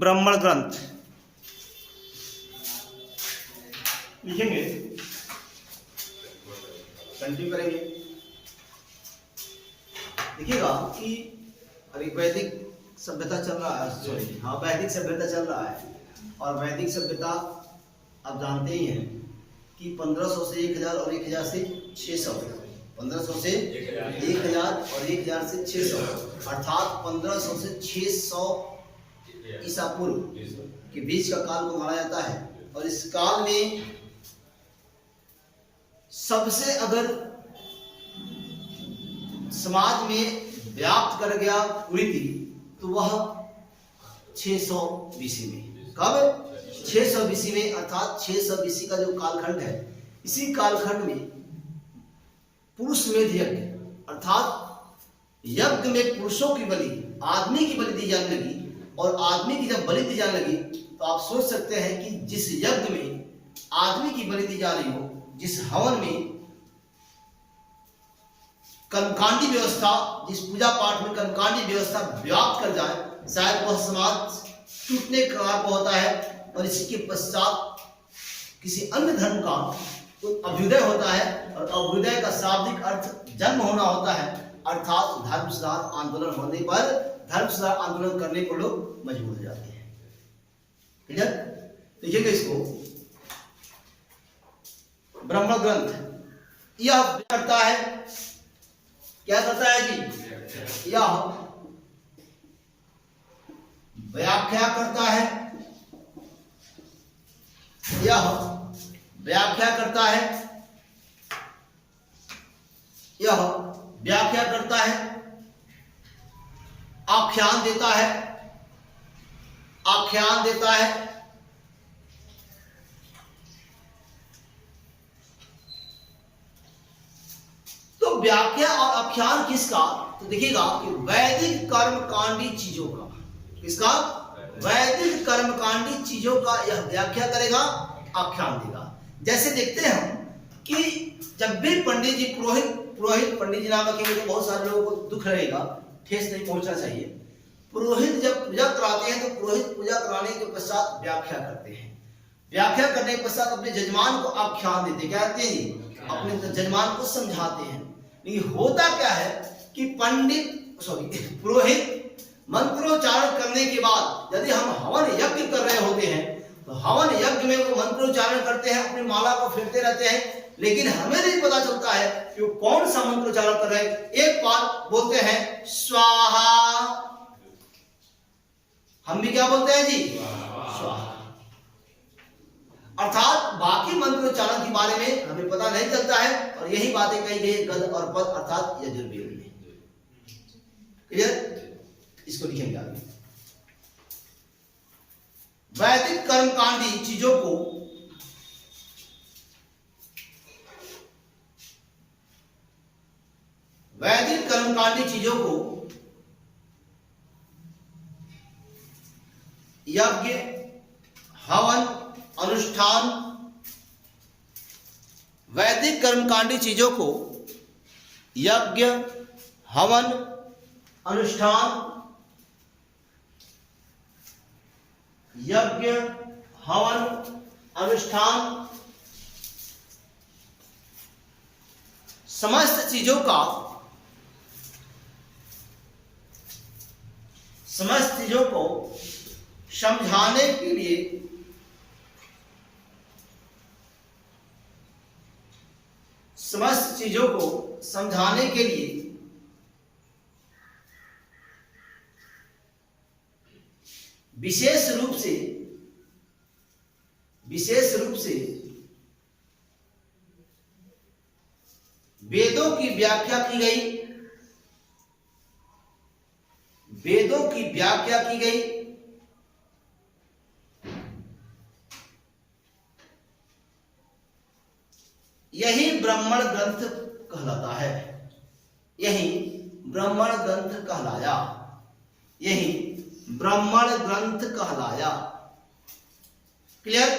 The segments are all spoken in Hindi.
ब्राह्मण ग्रंथ लिखेंगे, कंटिन्यू करेंगे। देखिएगा कि अभी वैदिक सभ्यता चल रहा है, सॉरी हाँ वैदिक सभ्यता चल रहा है। और वैदिक सभ्यता आप जानते ही हैं कि 1500 से 1000 और 1000 से 600, 1500 से 1000 और 1000 से 600, अर्थात 1500 से 600 ईसा पूर्व के बीच का काल को माना जाता है। और इस काल में सबसे अगर समाज में व्याप्त कर गया कुरीति तो वह 600 बीसी में। कब? 600 बीसी में, अर्थात 600 बीसी का जो कालखंड है, इसी कालखंड में पुरुष मेध यज्ञ, अर्थात यज्ञ में पुरुषों की बलि, आदमी की बलि दी जाने लगी। और आदमी की जब बलि दी जाने लगी तो आप सोच सकते हैं कि जिस यज्ञ में आदमी की बलि दी जा रही हो, जिस हवन में कर्मकांडी व्यवस्था, जिस पूजा पाठ में कर्मकांडी व्यवस्था व्याप्त कर जाए, शायद वह समाज टूटने का कारण होता है। और इसके पश्चात किसी अन्य धर्म का अभ्युदय होता है, और अभ्युदय का शाब्दिक अर्थ जन्म होना होता है, अर्थात धर्म सुधार आंदोलन होने पर धर्म सुधार आंदोलन करने को लोग मजबूर हो जाते हैं। क्लियर? देखिएगा इसको, ब्रह्म ग्रंथ यह करता है, क्या करता है जी? यह व्याख्या करता है, यह व्याख्या करता है, यह व्याख्या करता है, आख्यान देता है, आख्यान देता है, तो व्याख्या और आख्यान किसका? तो देखिएगा कि वैदिक कर्मकांडी चीजों का, किसका? वैदिक कर्मकांडी चीजों का यह व्याख्या करेगा, आख्यान देगा। जैसे देखते हैं हम कि जब भी पंडित जी पुरोहित पंडित जी नाम रखेंगे तो बहुत सारे लोगों को दुख रहेगा, ठेस नहीं पहुंचना चाहिए। पुरोहित जब पूजा कराते हैं तो पुरोहित पूजा कराने के पश्चात व्याख्या करते हैं। व्याख्या करने के पश्चात अपने जजमान को आख्यान देते, क्या कहते हैं? अपने जजमान को समझाते हैं। लेकिन होता क्या है कि पुरोहित मंत्रोच्चारण करने के बाद यदि हम हवन यज्ञ कर रहे होते हैं तो हवन यज्ञ में वो मंत्रोच्चारण करते हैं, अपनी माला को फेरते रहते हैं, लेकिन हमें नहीं पता चलता है कि वो कौन सा मंत्रोच्चारण कर रहे हैं। एक बार बोलते हैं स्वाहा, हम भी क्या बोलते हैं जी? स्वाहा। अर्थात बाकी मंत्रोच्चारण के बारे में हमें पता नहीं चलता है, और यही बातें कही गई गद और पद अर्थात यजुर्वेद में। क्लियर? इसको लिखेंगे आगे। वैदिक कर्मकांडी चीजों को वैदिक कर्मकांडी चीजों को यज्ञ, हवन, अनुष्ठान, वैदिक कर्मकांडी चीजों को यज्ञ, हवन, अनुष्ठान, यज्ञ, हवन, अनुष्ठान, समस्त चीजों को समझाने के लिए समस्त चीजों को समझाने के लिए विशेष रूप से वेदों की व्याख्या की गई, वेदों की व्याख्या की गई। यही ब्राह्मण ग्रंथ कहलाता है, यही ब्राह्मण ग्रंथ कहलाया, यही ब्राह्मण ग्रंथ कहलाया। क्लियर?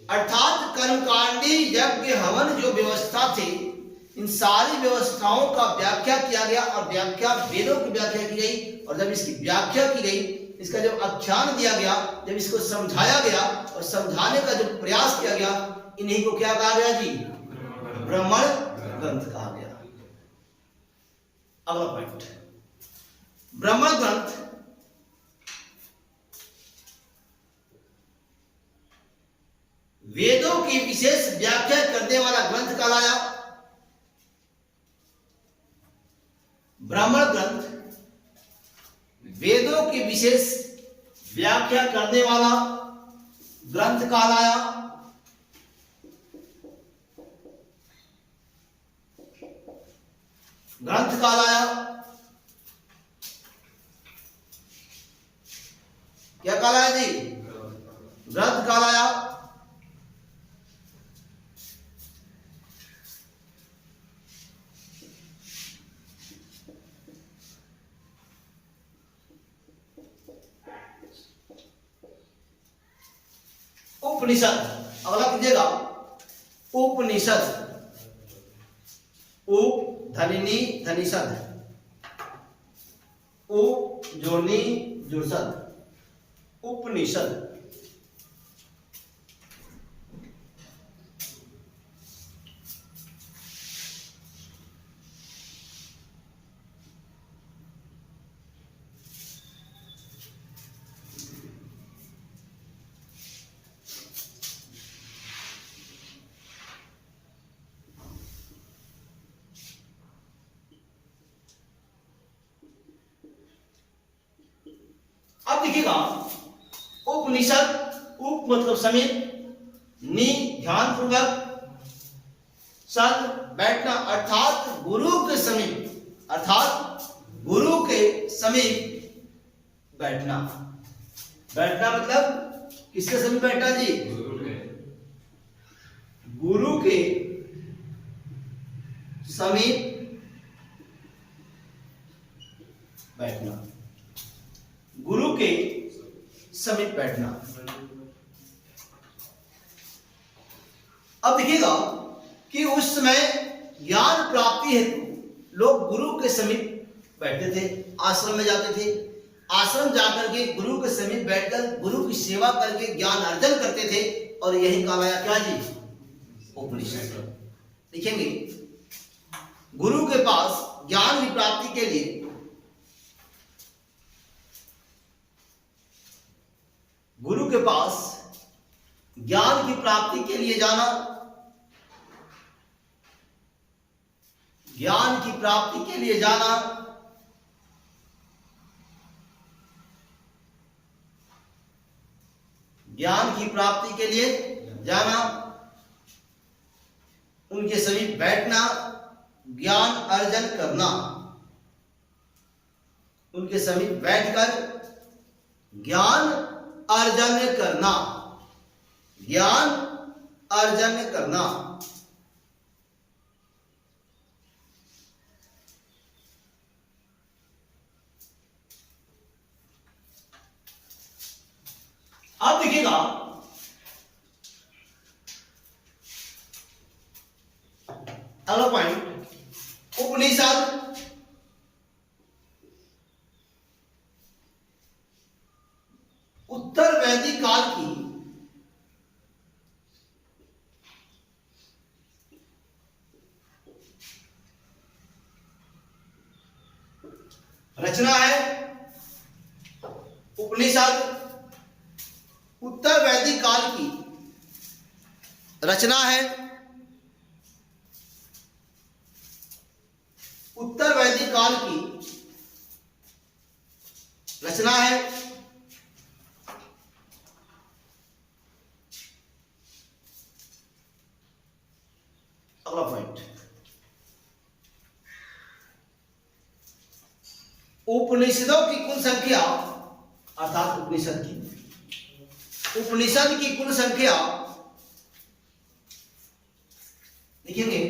अर्थात कर्मकांडी यज्ञ हवन जो व्यवस्था थी, इन सारी व्यवस्थाओं का व्याख्या किया गया और व्याख्या वेदों की व्याख्या की गई। और जब इसकी व्याख्या की गई, इसका जब आख्यान दिया गया, जब इसको समझाया गया और समझाने का जो प्रयास किया गया, इन्हीं को क्या कहा गया जी? ब्राह्मण ग्रंथ कहा गया। अगला पॉइंट, ब्राह्मण ग्रंथ वेदों की विशेष व्याख्या करने वाला ग्रंथ कहलाया। ब्राह्मण ग्रंथ वेदों की विशेष व्याख्या करने वाला ग्रंथ कहलाया। ग्रंथ कहलाया। क्या कहलाया जी? ग्रंथ कहलाया। उपनिषद, अगला कीजिएगा उपनिषद। उप धनिनी धनिषद, उप जोनी जुड़सद, उपनिषद। अब देखिएगा उपनिषद, उप मतलब समीप, नि ध्यान पूर्वक, सद बैठना अर्थात गुरु के समीप, अर्थात गुरु के समीप बैठना। बैठना मतलब किसके समीप बैठना जी? गुरु के समीप बैठना। गुरु के समीप बैठना। अब देखिएगा कि उस समय ज्ञान प्राप्ति हेतु लोग गुरु के समीप बैठते थे, आश्रम में जाते थे। आश्रम जाकर के गुरु के समीप बैठकर गुरु की सेवा करके ज्ञान अर्जन करते थे, और यही कहलाया क्या जी? उपनिषद। देखेंगे गुरु के पास ज्ञान की प्राप्ति के लिए गुरु के पास ज्ञान की प्राप्ति के लिए जाना, ज्ञान की प्राप्ति के लिए जाना, ज्ञान की प्राप्ति के लिए जाना, उनके समीप बैठना, ज्ञान अर्जन करना, उनके समीप बैठकर ज्ञान अर्जन करना, ज्ञान अर्जन करना। अब देखिएगा अगला पॉइंट, उपनिषद उत्तर वैदिक काल की रचना है। उपनिषद उत्तर वैदिक काल की रचना है। उत्तर वैदिक काल की रचना है। अगला पॉइंट, उपनिषदों की कुल संख्या, अर्थात उपनिषद की कुल संख्या लिखेंगे।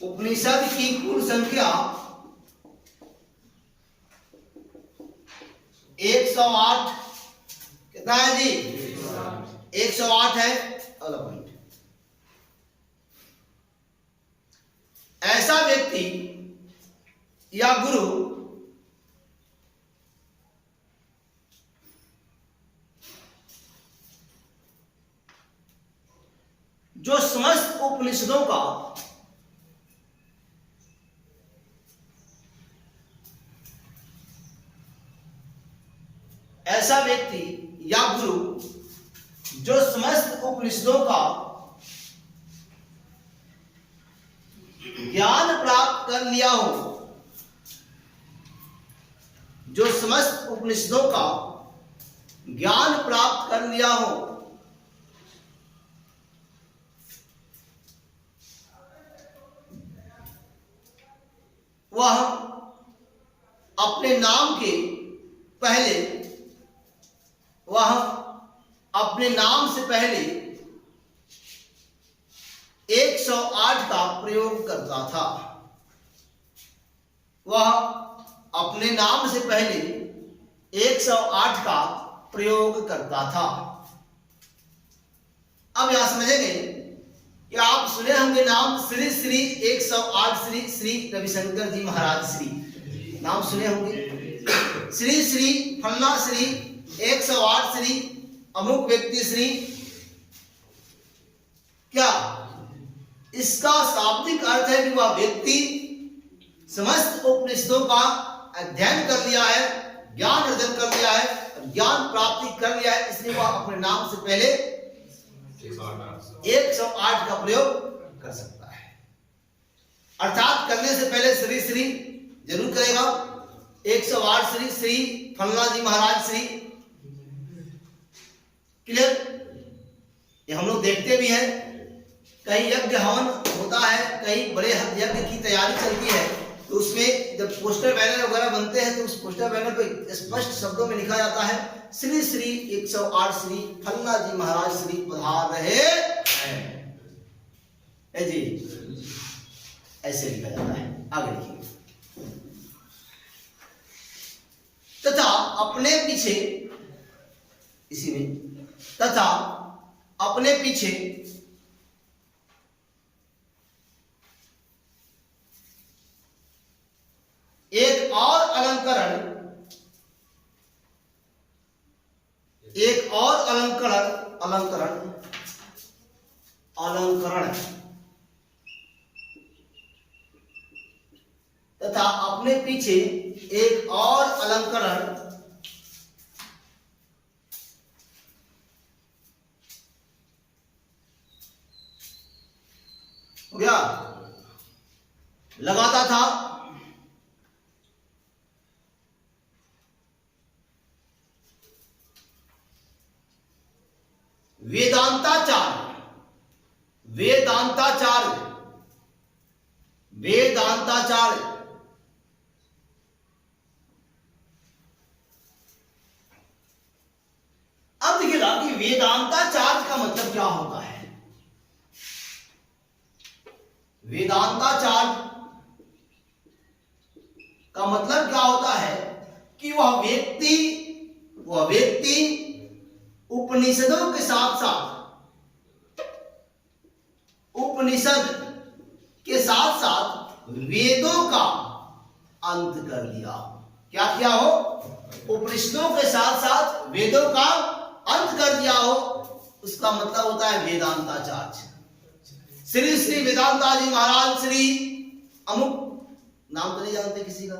उपनिषद की कुल संख्या 108, कितना है जी? 108 है अगला पॉइंट। ऐसा व्यक्ति या गुरु जो समस्त उपनिषदों का ऐसा व्यक्ति या गुरु जो समस्त उपनिषदों का ज्ञान प्राप्त कर लिया हो, जो समस्त उपनिषदों का ज्ञान प्राप्त कर लिया हो, वह अपने नाम के पहले, वह अपने नाम से पहले 108 का प्रयोग करता था। वह अपने नाम से पहले 108 का प्रयोग करता था। अब यहां समझेंगे कि आप सुने होंगे नाम श्री श्री 108 श्री श्री रविशंकर जी महाराज श्री, नाम सुने होंगे। श्री श्री फलना श्री 108 श्री अमुक व्यक्ति श्री। क्या इसका शाब्दिक अर्थ है कि वह व्यक्ति समस्त उपनिषदों का अध्ययन कर लिया है, ज्ञान अर्जन कर लिया है, ज्ञान प्राप्ति कर लिया है, इसलिए वह अपने नाम से पहले 108 का प्रयोग कर सकता है। अर्थात करने से पहले श्री श्री जरूर करेगा। 108 श्री श्री फलना जी महाराज श्री। क्लियर? ये हम लोग देखते भी हैं, कहीं यज्ञ हवन होता है, कहीं बड़े यज्ञ की तैयारी चलती है, तो उसमें जब पोस्टर बैनर वगैरह बनते हैं तो उस पोस्टर बैनर पे स्पष्ट शब्दों में लिखा जाता है श्री श्री 108 श्री फलना जी महाराज श्री पधार रहे हैं जी, ऐसे लिखा जाता है। आगे लिखिए। तथा अपने पीछे, इसी में तथा अपने पीछे एक और अलंकरण, एक और अलंकरण तथा अपने पीछे एक और अलंकरण हो गया, लगाता था। वेदांताचार्य अब देखिएगा कि वेदांताचार्य का मतलब क्या होता है। वेदांताचार्य का मतलब क्या होता है कि वह व्यक्ति उपनिषदों के साथ साथ वेदों का अंत कर लिया। क्या किया हो? उपनिषदों के साथ साथ वेदों का अंत कर दिया हो, उसका मतलब होता है वेदांताचार्य। श्री श्री वेदांता जी महाराज श्री अमुक, नाम तो नहीं जानते किसी का,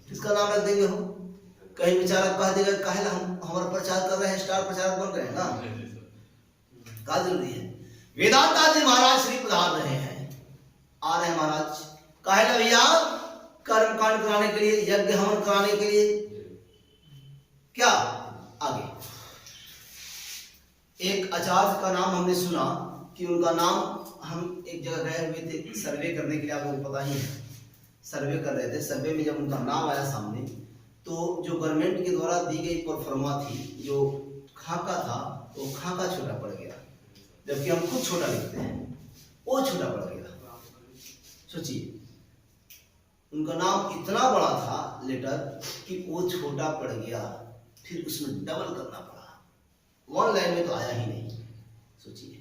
किसका नाम रख देंगे हम? कहीं बेचारा कह देगा काहे हम हमारा प्रचार कर रहे हैं, स्टार प्रचारक बन रहे हैं ना, क्या जरूरी है? वेदांता जी महाराज श्री पधार रहे हैं, आ रहे हैं महाराज, काहे ना भैया? कर्म कांड कराने के लिए, यज्ञ हवन कराने के लिए। क्या आगे एक आचार्य का नाम हमने सुना कि उनका नाम, हम एक जगह गए हुए थे सर्वे करने के लिए, आपको पता ही है, सर्वे कर रहे थे। सर्वे में जब उनका नाम आया सामने, तो जो गवर्नमेंट के द्वारा दी गई परफॉर्मा थी, जो खाका था, वो खाका छोटा पड़ गया, जबकि हम खुद छोटा लिखते हैं, वो छोटा पड़ गया। सोचिए, उनका नाम इतना बड़ा था लेटर कि वो छोटा पड़ गया, फिर उसमें डबल करना पड़ा। वन लाइन में तो आया ही नहीं। सोचिए,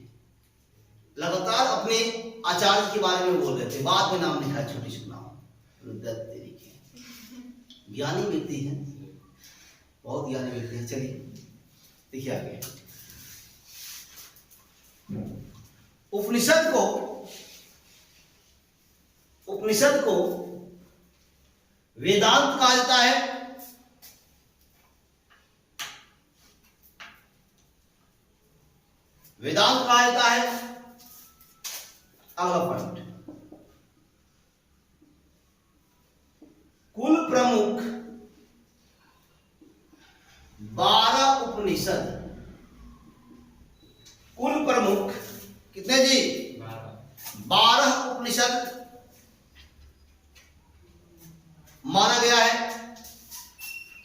लगातार अपने आचार्य के बारे में बोल रहे थे, बाद में नाम लिखा छोटी सुनाओ, ज्ञानी व्यक्ति है, बहुत ज्ञानी व्यक्ति है। चलिए देखिए आगे, उपनिषद को वेदांत कहा जाता है। वेदांत कहा जाता है। अगला पॉइंट, कुल प्रमुख 12 उपनिषद, कुल प्रमुख कितने जी? 12 उपनिषद माना गया है।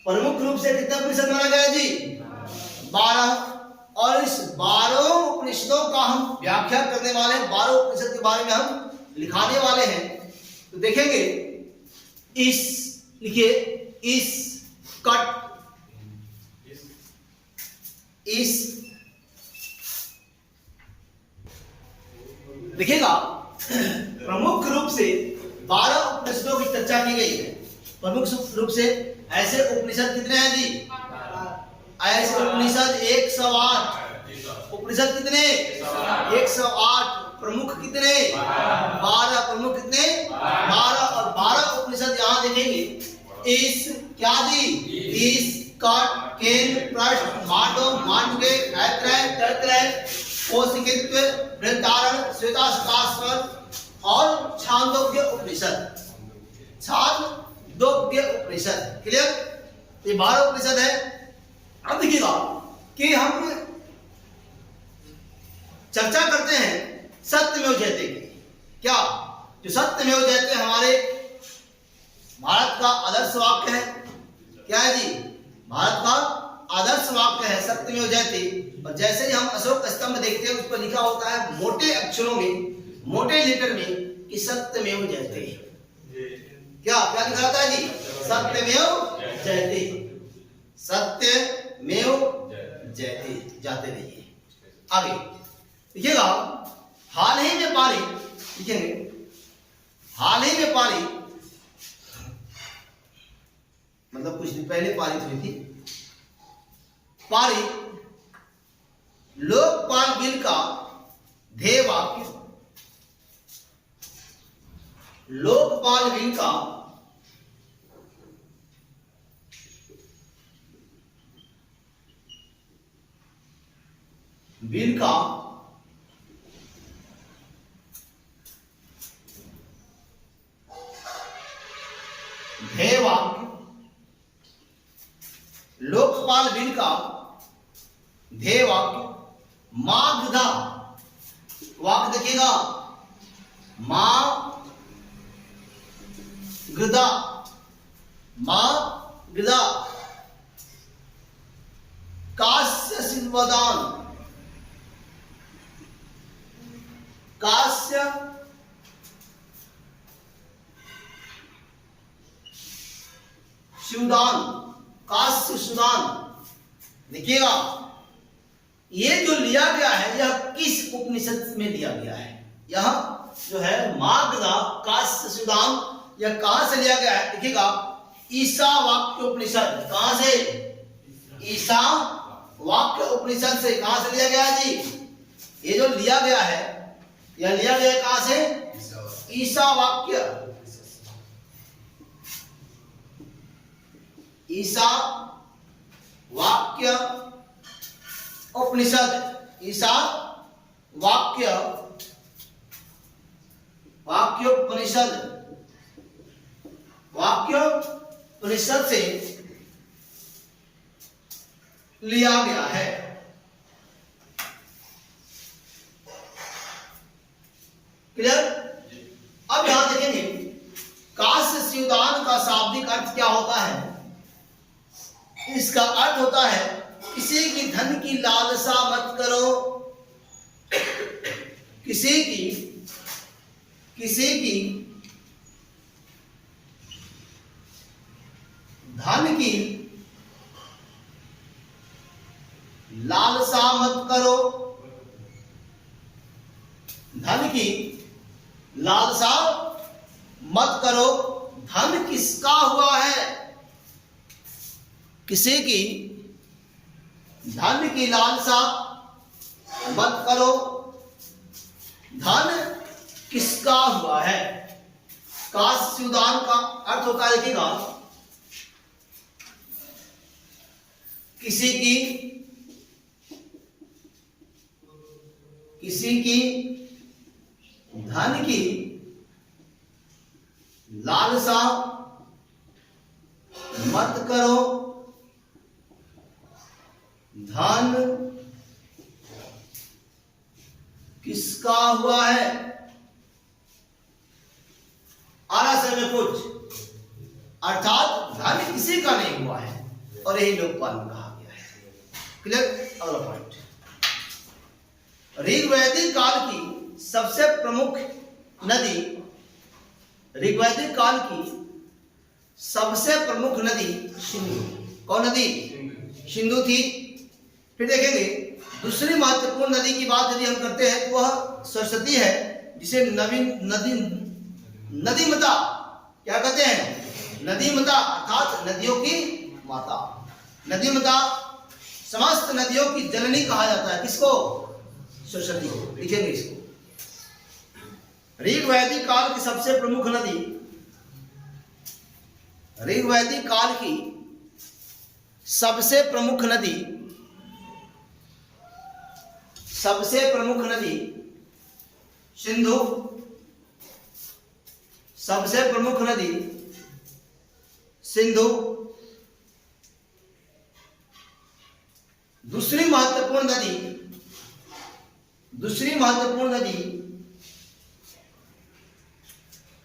प्रमुख रूप से कितने उपनिषद माना गया है जी? 12। और इस 12 उपनिषदों का हम व्याख्या करने वाले हैं, 12 उपनिषद के बारे में हम लिखाने वाले हैं। तो देखेंगे, लिखिए, देखिएगा, प्रमुख रूप से 12 उपनिषदों की चर्चा की गई है। प्रमुख रूप से ऐसे उपनिषद कितने हैं जी? ऐसे उपनिषद 108। उपनिषद कितने? 108। प्रमुख कितने? 12। प्रमुख कितने? 12। और 12 उपनिषद यहाँ देखेंगे, क्या जी? कट, केन, प्रश्न, मांडव, मांडव्य, ऐत्रेय, तैत्रेय, कौशिकित्व, बृहदारण्यक, श्वेताश्वतर और छांदोग्य उपनिषद। छांदोग्य उपनिषद, क्लियर? ये 12 उपनिषद है। अब देखिएगा कि हम चर्चा करते हैं सत्यमेव जयते की। क्या? जो सत्यमेव जयते हमारे भारत का आदर्श वाक्य है। क्या है जी? भारत का आदर्श वाक्य है सत्यमेव जयते। और जैसे ही हम अशोक स्तंभ देखते हैं, उस पर लिखा होता है मोटे अक्षरों में, मोटे लेटर में कि सत्यमेव जयते। क्या क्या लिखा होता है जी? सत्यमेव जयते। सत्यमेव जयते, जाते रहिए। आगे देखिएगा, हाल ही में पाली, लिखेंगे, हाल ही में पाली, मतलब कुछ दिन पहले पारित हुई थी, पाली लोकपाल बिल का ध्येय वाक्य, लोकपाल बिल का ध्येय वाक्य, लोकपाल बिल का ध्येय वाक्य, मां गृधा, वाक्य देखिएगा, मां गृधा, मां गृधा, कास्य शिवदान, कास्य शिवदान, कास्य सुदान। देखिएगा, ये जो लिया गया है, यह किस उपनिषद में लिया गया है? यह जो है मागधा, कास्य सुदान, यह कहां से लिया गया है? देखिएगा, ईसा वाक्य उपनिषद। कहां से? ईसा वाक्य उपनिषद से। कहां से लिया गया है जी? ये जो लिया गया है, यह लिया गया कहां से? ईसा वाक्य, ईसा वाक्य उपनिषद, ईसा वाक्य वाक्योपनिषद, वाक्योपनिषद से लिया गया है। क्लियर? अब यहां देखेंगे, कास्य शिवदान का शाब्दिक अर्थ क्या होता है? इसका अर्थ होता है, किसी की धन की लालसा मत करो, किसी की धन की लालसा मत करो, लालसा मत करो, धन किसका हुआ है? किसी की धन की लालसा मत करो, धन किसका हुआ है? काश उदाहरण का अर्थ होता है, देखिएगा, किसी की धन की लालसा मत करो, धन किसका हुआ है? आरा से में कुछ, अर्थात धन किसी का नहीं हुआ है, और यही लोकपाल में कहा गया है। क्लियर? अगला पॉइंट, ऋग्वैदिक काल की सबसे प्रमुख नदी, ऋग्वैदिक काल की सबसे प्रमुख नदी सिंधु। कौन नदी? सिंधु थी। फिर देखेंगे दूसरी महत्वपूर्ण नदी की बात यदि हम करते हैं तो वह सरस्वती है, जिसे नदीमता क्या कहते हैं? नदीमता, अर्थात नदियों की माता। नदीमता समस्त नदियों की जननी कहा जाता है। किसको? सरस्वती को। लिखेंगे इसको, ऋग्वैदिक काल की सबसे प्रमुख नदी, ऋग्वैदिक काल की सबसे प्रमुख नदी, सबसे प्रमुख नदी सिंधु, सबसे प्रमुख नदी सिंधु। दूसरी महत्वपूर्ण नदी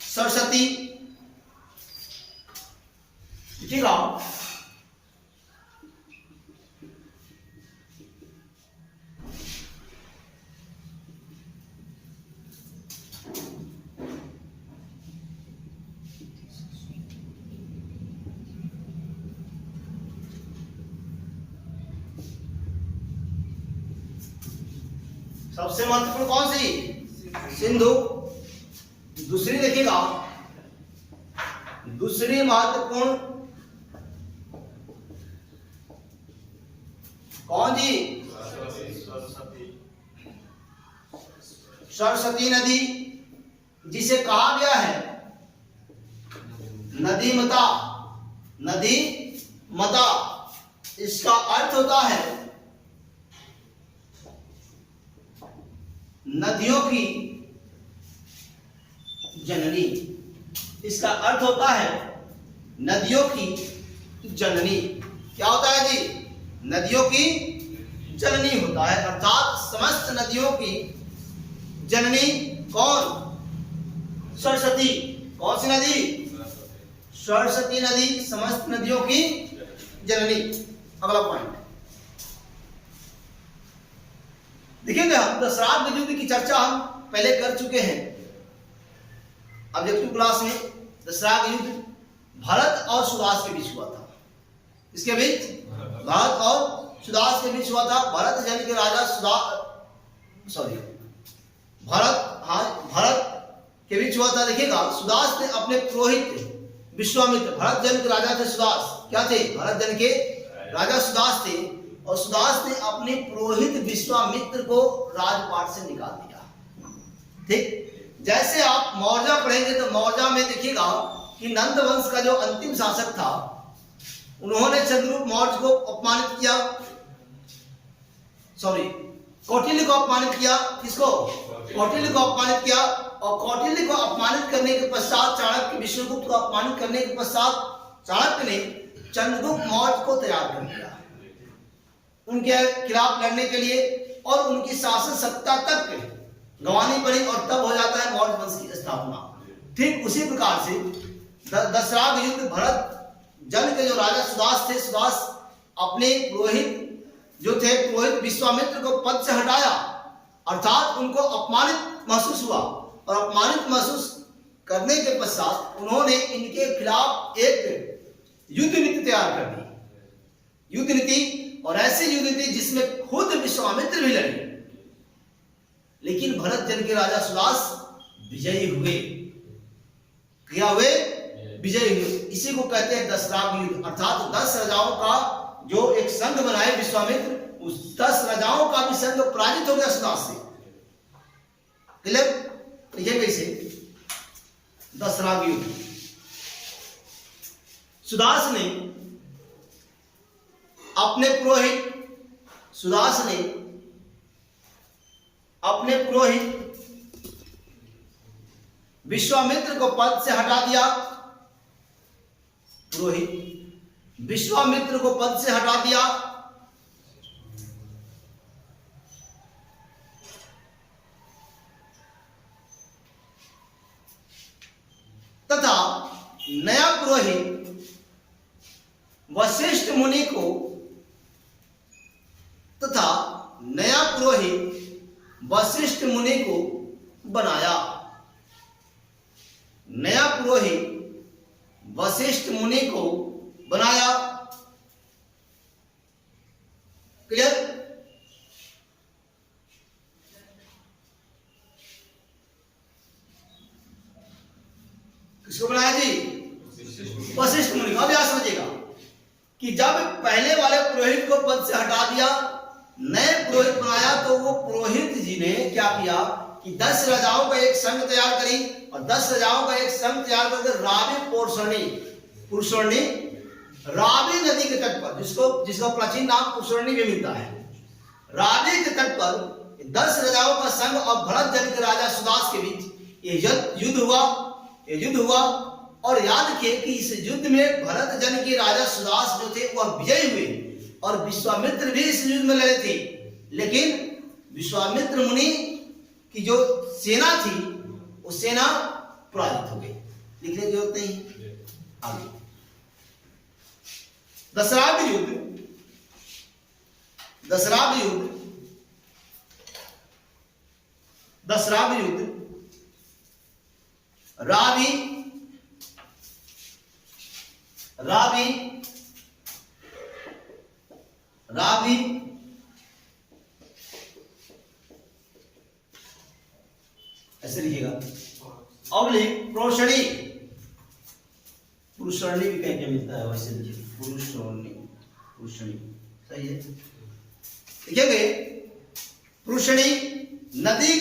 सरस्वती। ठीक है, सबसे महत्वपूर्ण कौन सी? सिंधु। दूसरी देखिएगा, दूसरी महत्वपूर्ण कौन जी? सरस्वती नदी, जिसे कहा गया है नदीमता। नदीमता इसका अर्थ होता है नदियों की जननी। इसका अर्थ होता है नदियों की जननी। क्या होता है जी? नदियों की जननी होता है, अर्थात समस्त नदियों की जननी कौन? सरस्वती। कौन सी नदी? सरस्वती नदी समस्त नदियों की जननी। अगला पॉइंट देखेंगे हम, दशराग युद्ध की चर्चा हम पहले कर चुके हैं ऑब्जेक्टिव क्लास में। दशराग युद्ध भरत और सुदास के बीच हुआ था। इसके बीच भरत और सुदास के बीच हुआ था। भरत जन के राजा भरत के बीच हुआ था। देखिएगा, सुदास ने अपने पुरोहित विश्वामित्र, भरत जन के राजा थे सुदास, क्या थे? भरत जन के राजा सुदास थे, और सुदास ने अपने पुरोहित विश्वामित्र को राजपाट से निकाल दिया। ठीक, जैसे आप मौर्जा पढ़ेंगे तो मौर्जा में देखिएगा कि नंद वंश का जो अंतिम शासक था, उन्होंने चंद्रगुप्त मौर्य को अपमानित किया, कौटिल्य को अपमानित किया। किसको? कौटिल्य को अपमानित किया। और कौटिल्य को अपमानित करने के पश्चात चाणक्य विष्णुगुप्त को अपमानित करने के पश्चात चाणक्य ने चंद्रगुप्त मौर्य को तैयार कर दिया उनके खिलाफ लड़ने के लिए, और उनकी शासन सत्ता तक गंवानी पड़ी, और तब हो जाता है मौर्य वंश की स्थापना। ठीक उसी प्रकार से दशराग युद्ध, भरत जन के जो राजा सुदास थे, सुदास अपने पुरोहित जो थे, पुरोहित विश्वामित्र को पद से हटाया, अर्थात उनको अपमानित महसूस हुआ, और अपमानित महसूस करने के पश्चात उन्होंने इनके खिलाफ एक युद्ध नीति तैयार कर दी। युद्ध नीति, और ऐसी युद्ध नीति जिसमें खुद विश्वामित्र भी लड़े, लेकिन भरत जन के राजा सुदास विजयी हुए। क्या हुए? विजयी हुए। इसी को कहते हैं दशराग युद्ध, अर्थात 10 राजाओं का जो एक संघ बनाए विश्वामित्र, उस 10 राजाओं का भी संघ पराजित हो गया सुदास से। क्लियर? ये कैसे? दशराग युद्ध। सुदास ने अपने पुरोहित विश्वामित्र को पद से हटा दिया। पुरोहित विश्वामित्र को पद से हटा दिया तथा नया पुरोहित वशिष्ठ मुनि को बनाया। नया पुरोहित वशिष्ठ मुनि को बनाया। क्लियर? किसको बनाया जी? वशिष्ठ मुनि को। अब यहां समझिएगा कि जब पहले वाले पुरोहित को पद से हटा दिया, नए पुरोहित बनाया, तो वो पुरोहित जी ने क्या किया कि 10 राजाओं का एक संघ तैयार करी, और 10 राजाओं का एक संघ तैयार करके रावी पुरसरणी रावी नदी के तट पर, जिसका प्राचीन नाम पुरसरणी भी मिलता है, रावी के तट पर 10 राजाओं का संघ और भरत जन के राजा सुदास के बीच ये युद्ध हुआ। और याद किए कि इस युद्ध में भरत जन के राजा सुदास जो थे वह विजयी हुए, और विश्वामित्र भी इस युद्ध में लड़े थे, लेकिन विश्वामित्र मुनि की जो सेना थी वो सेना पराजित हो गई। लिखने की जरूरत नहीं। आगे दशराग युद्ध रावी ऐसे लिखिएगा। पुरुषरणी भी कहीं मिलता है, वैसे लिखिए पुरुषरणी। सही है? लिखेंगे पुरुषरणी नदी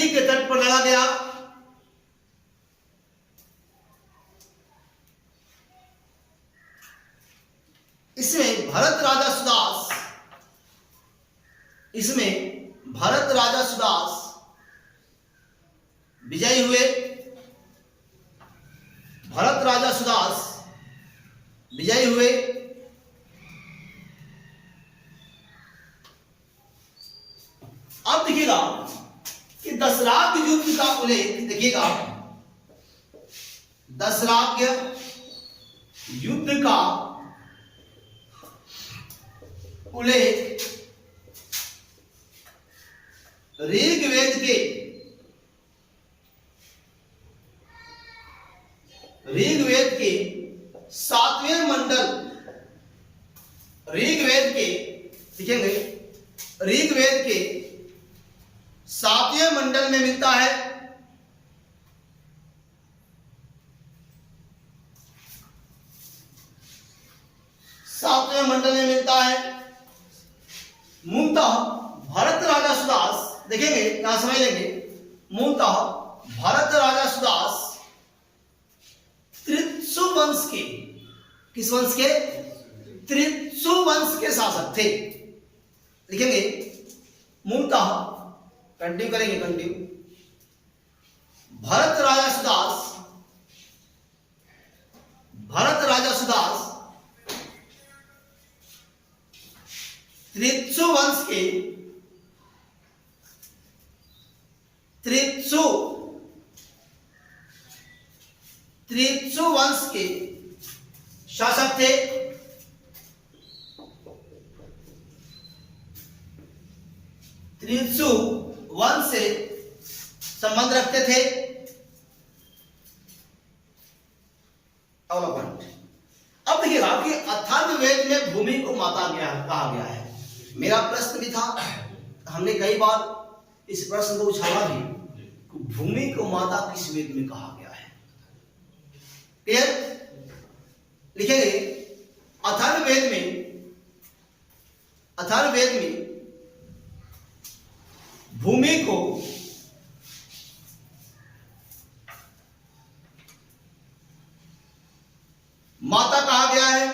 के तट पर लड़ा गया। इसमें भरत राजा सुदास विजयी हुए। अब देखिएगा कि दशराग युद्ध का उल्लेख, देखिएगा दशराग युद्ध का उल्लेख ऋग्वेद के 7वें मंडल, ऋग्वेद के 7वें मंडल में मिलता है। मूलतः भरत राजा सुदास, देखेंगे यहां समझ लेंगे, मूलतः भरत राजा सुदास त्रित्सु वंश के, किस वंश के? त्रित्सु वंश के शासक थे। लिखेंगे मूलतः, कंटिन्यू करेंगे, भरत राजा सुदास त्रित्सु वंश के शासक थे। त्रित्सु वंश से संबंध रखते थे। अगला पॉइंट, अब देखिएगा कि अथर्ववेद में भूमि को माता कहा गया है। मेरा प्रश्न भी था, हमने कई बार इस प्रश्न को उछाला भी, भूमि को माता किस वेद में कहा गया है? क्लियर? लिखेंगे अथर्ववेद में भूमि को माता कहा गया है।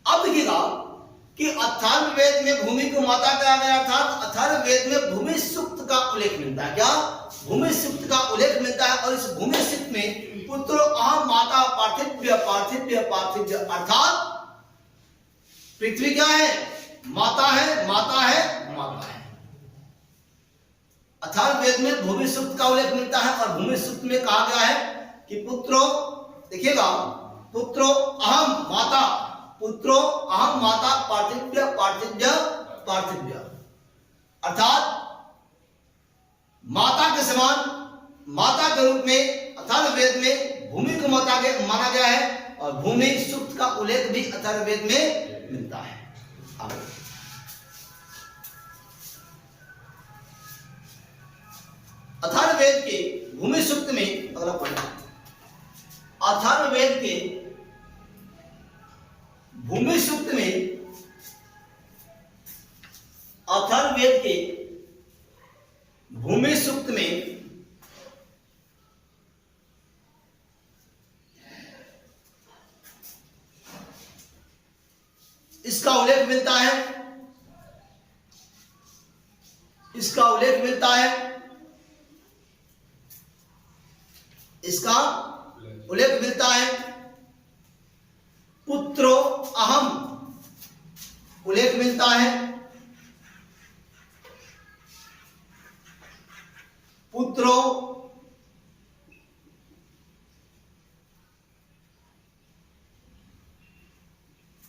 अब देखिएगा कि अथर्ववेद में भूमि को माता कहा गया, अर्थात अथर्ववेद में भूमि सूक्त का उल्लेख मिलता है। क्या? भूमि सूक्त का उल्लेख मिलता है। और इस भूमि सूक्त में पुत्रो अहम माता पार्थिव्य पार्थिव्य पार्थिव्य, अर्थात पृथ्वी क्या है? माता है, माता है, माता है। अथर्ववेद में भूमि सूक्त का उल्लेख मिलता है और भूमि सूक्त में कहा गया है कि पुत्रो, देखिएगा, पुत्रो अहम माता, पुत्रो अहम माता पार्थिव्य पार्थिव्य पार्थिव्य, अर्थात माता के समान, माता के रूप में अथर्ववेद में भूमि को माता माना गया है और भूमि सूक्त का उल्लेख भी अथर्ववेद में मिलता है। अथर्ववेद के भूमि सूक्त में अगला पढ़ें, अथर्ववेद के भूमि सूक्त में, अथर्ववेद के भूमि सूक्त में इसका उल्लेख मिलता है, इसका उल्लेख मिलता है, इसका उल्लेख मिलता है। पुत्रो अहम उल्लेख मिलता है, पुत्रो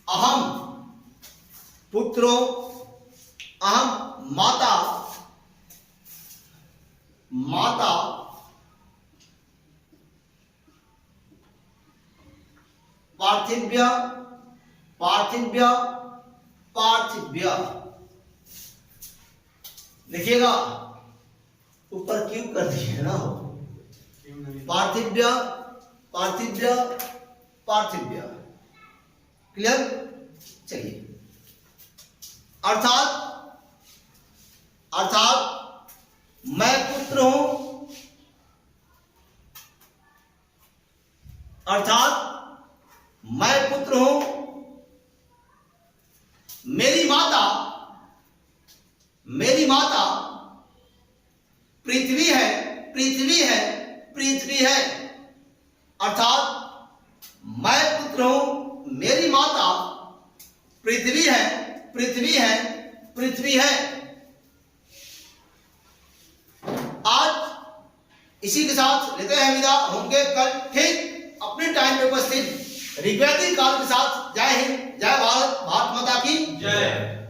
अहम, पुत्रो अहम माता, माता पार्थिव्य पार्थिव्य पार्थिव्य। देखिएगा ऊपर क्यों कर दिए ना, हो पार्थिव्य पार्थिव्य पार्थिव्य। क्लियर? चलिए, अर्थात अर्थात मैं पुत्र हूं, अर्थात मैं पुत्र हूं, मेरी माता, मेरी माता पृथ्वी है, पृथ्वी है, पृथ्वी है, अर्थात मैं पुत्र हूं, मेरी माता पृथ्वी है, पृथ्वी है, पृथ्वी है। आज इसी के साथ लेते हैं विदा, होंगे कल ठीक अपने टाइम पे उपस्थित ऋग्वैदिक काल के साथ। जय हिंद, जय भारत, भारत माता की जय।